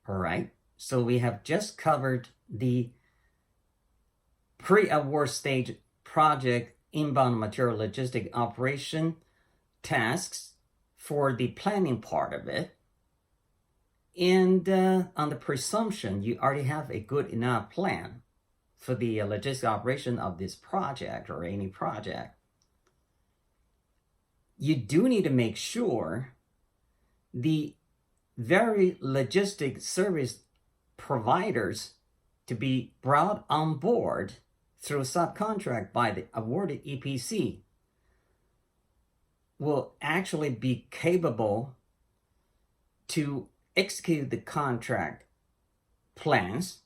All right, so we have just covered the pre-award stage project inbound material logistic operation tasks for the planning part of it. And on the presumption you already have a good enough plan for the logistic operation of this project or any project, you do need to make sure the very logistic service providers to be brought on board through subcontract by the awarded EPC will actually be capable to execute the contract plans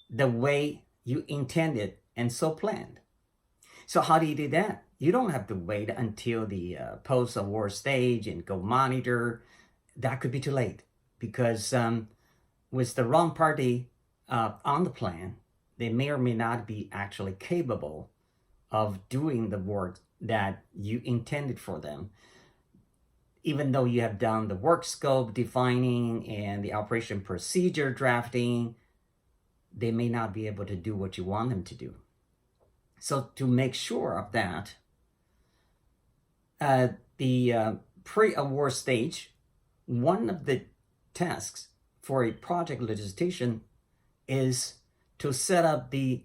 the way you intended and so planned. So how do you do that? You don't have to wait until the post-award stage and go monitor. That could be too late, because with the wrong party on the plan, they may or may not be actually capable of doing the work that you intended for them. Even though you have done the work scope defining and the operation procedure drafting, they may not be able to do what you want them to do. So to make sure of that, the pre-award stage, one of the tasks for a project logistician is to set up the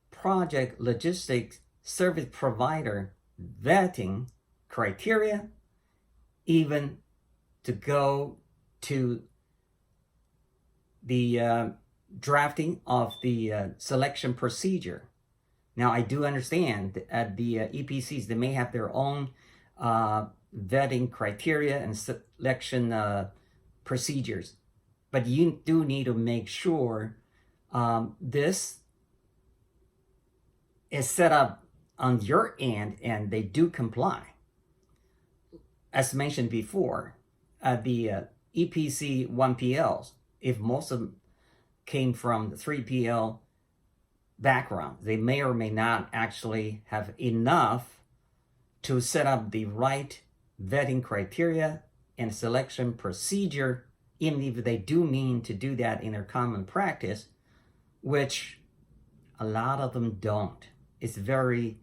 project logistics service provider vetting criteria, even to go to the drafting of the selection procedure. Now, I do understand that the EPCs, they may have their own vetting criteria and selection procedures, but you do need to make sure this is set up on your end and they do comply. As mentioned before, the EPC 1PLs, if most of them came from the 3PL background, they may or may not actually have enough to set up the right vetting criteria and selection procedure, even if they do mean to do that in their common practice, which a lot of them don't. It's very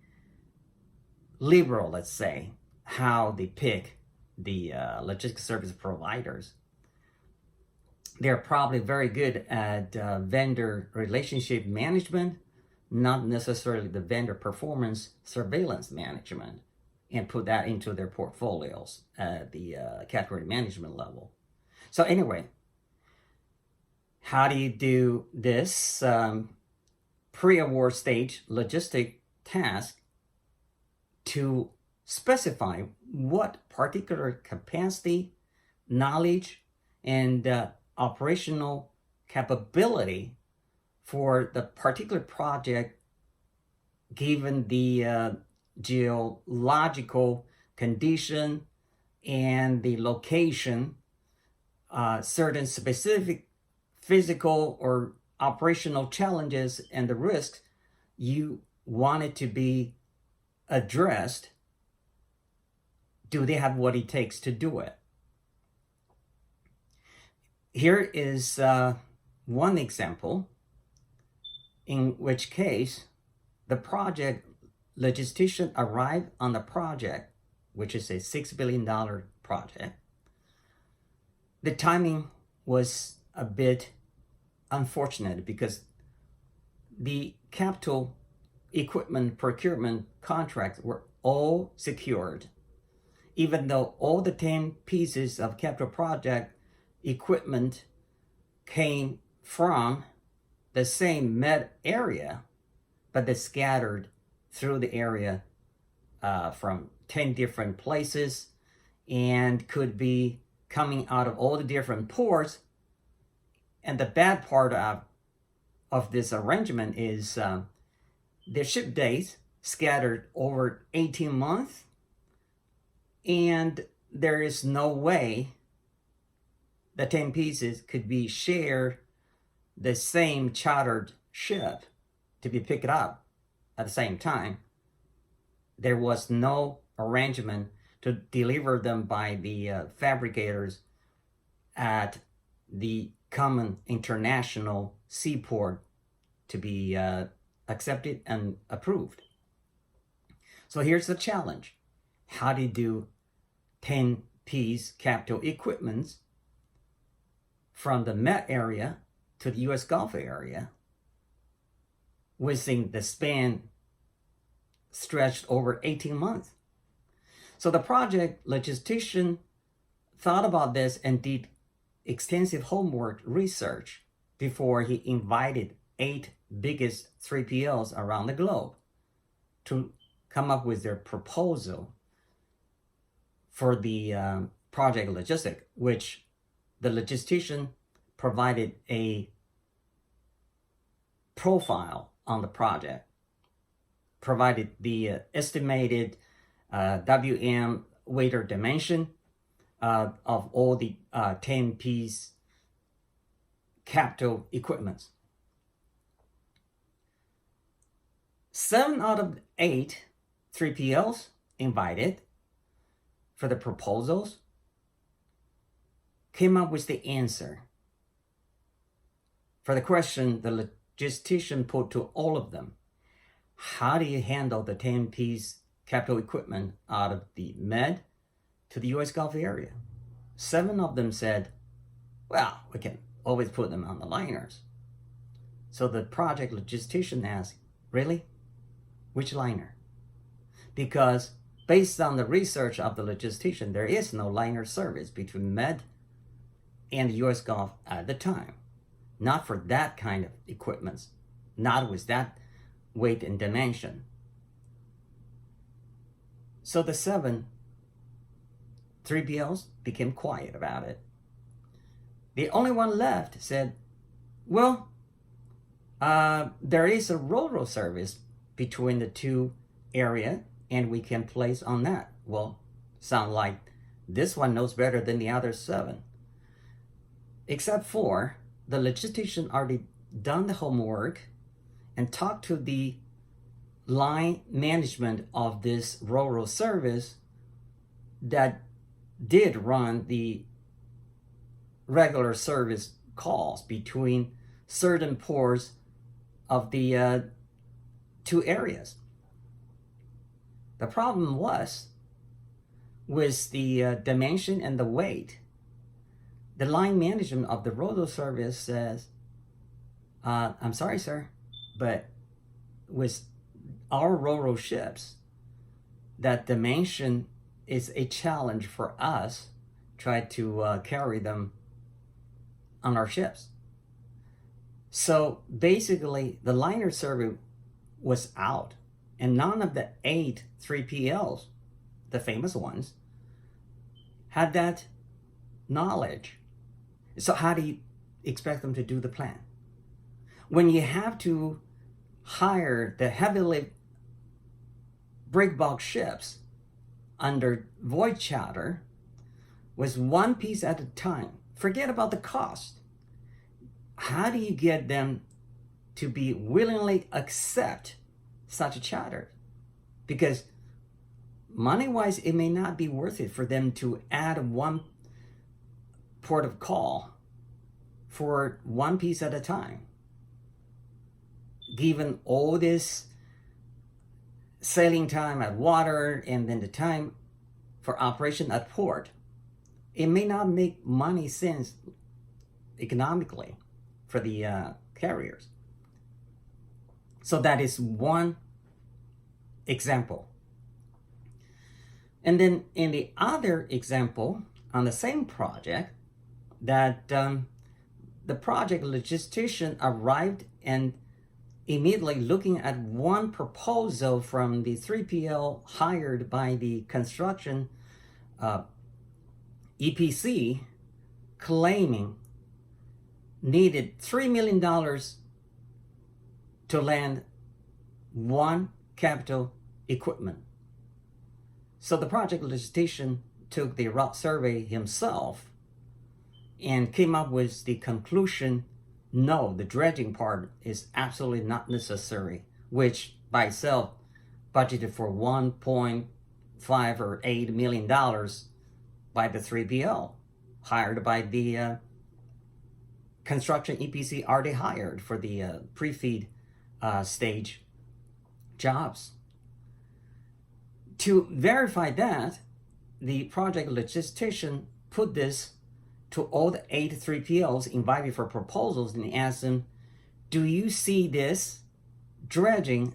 liberal, let's say, how they pick the logistics service providers. They're probably very good at vendor relationship management, not necessarily the vendor performance surveillance management, and put that into their portfolios at the category management level. So anyway, how do you do this pre-award stage logistic task to specify what particular capacity, knowledge, and operational capability for the particular project, given the geological condition and the location, certain specific physical or operational challenges and the risks you want it to be addressed. Do they have what it takes to do it? Here is one example in which case the project logistician arrived on the project, which is a $6 billion project. The timing was a bit unfortunate because the capital equipment procurement contracts were all secured, even though all the 10 pieces of capital project equipment came from the same met area, but they scattered through the area from 10 different places and could be coming out of all the different ports. And the bad part of this arrangement is their ship dates scattered over 18 months, and there is no way the 10 pieces could be shared the same chartered ship to be picked up at the same time. There was no arrangement to deliver them by the fabricators at the common international seaport to be accepted and approved. So here's the challenge. How do you do 10-piece capital equipments from the Met area to the US Gulf area within the span stretched over 18 months? So the project logistician thought about this and did extensive homework research before he invited 8 biggest 3PLs around the globe to come up with their proposal for the project logistic, which the logistician provided a profile on the project, provided the estimated WM weight or dimension of all the 10-piece capital equipments. 7 out of 8 3PLs invited for the proposals came up with the answer for the question the logistician put to all of them. How do you handle the 10-piece capital equipment out of the Med to the US Gulf area? 7 of them said, well, we can always put them on the liners. So the project logistician asked, really? Which liner? Because based on the research of the logistician, there is no liner service between Med and the US Gulf at the time. Not for that kind of equipment, not with that weight and dimension. So the 7 3PLs became quiet about it. The only one left said, well, there is a ro-ro service between the 2 areas, and we can place on that. Well, sound like this one knows better than the other 7. Except for the logistician already done the homework and talked to the line management of this ro-ro service that did run the regular service calls between certain ports of the 2 areas. The problem was with the dimension and the weight. The line management of the ro-ro service says, I'm sorry, sir, but with our ro-ro ships, that dimension is a challenge for us try to carry them on our ships. So basically, the liner service was out, and none of the 8 3PLs, the famous ones, had that knowledge. So how do you expect them to do the plan? When you have to hire the heavily breakbulk ships under void charter with 1 piece at a time, forget about the cost. How do you get them to be willingly accept such a charter? Because money-wise, it may not be worth it for them to add 1 port of call for 1 piece at a time. Given all this sailing time at water and then the time for operation at port, it may not make money sense economically for the carriers. So that is one example. And then in the other example, on the same project, that the project logistician arrived and immediately looking at one proposal from the 3PL hired by the construction EPC, claiming needed $3 million to land 1 capital equipment. So the project logistician took the route survey himself and came up with the conclusion, no, the dredging part is absolutely not necessary, which by itself budgeted for $1.5 or $8 million by the 3PL hired by the construction EPC already hired for the pre-feed stage jobs. To verify that, the project logistician put this to all the 8 3PLs invited for proposals and asked them, do you see this dredging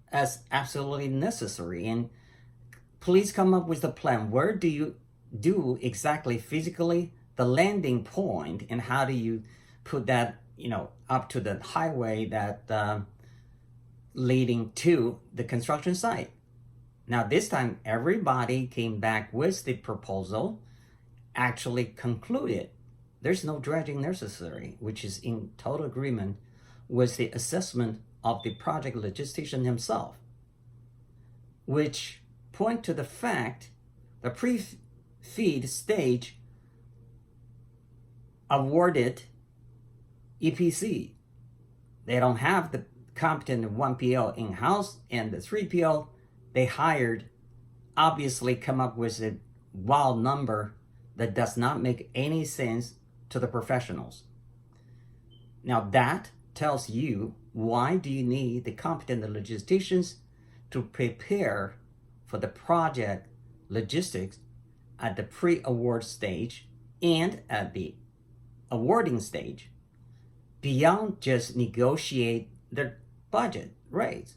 as absolutely necessary? And please come up with a plan. Where do you do exactly physically the landing point, and how do you put that, up to the highway that leading to the construction site? Now this time everybody came back with the proposal, actually concluded there's no dredging necessary, which is in total agreement with the assessment of the project logistician himself, which point to the fact the pre-feed stage awarded EPC. They don't have the competent 1PL in-house, and the 3PL they hired obviously come up with a wild number that does not make any sense to the professionals. Now that tells you, why do you need the competent logisticians to prepare for the project logistics at the pre-award stage and at the awarding stage, beyond just negotiate their budget rates?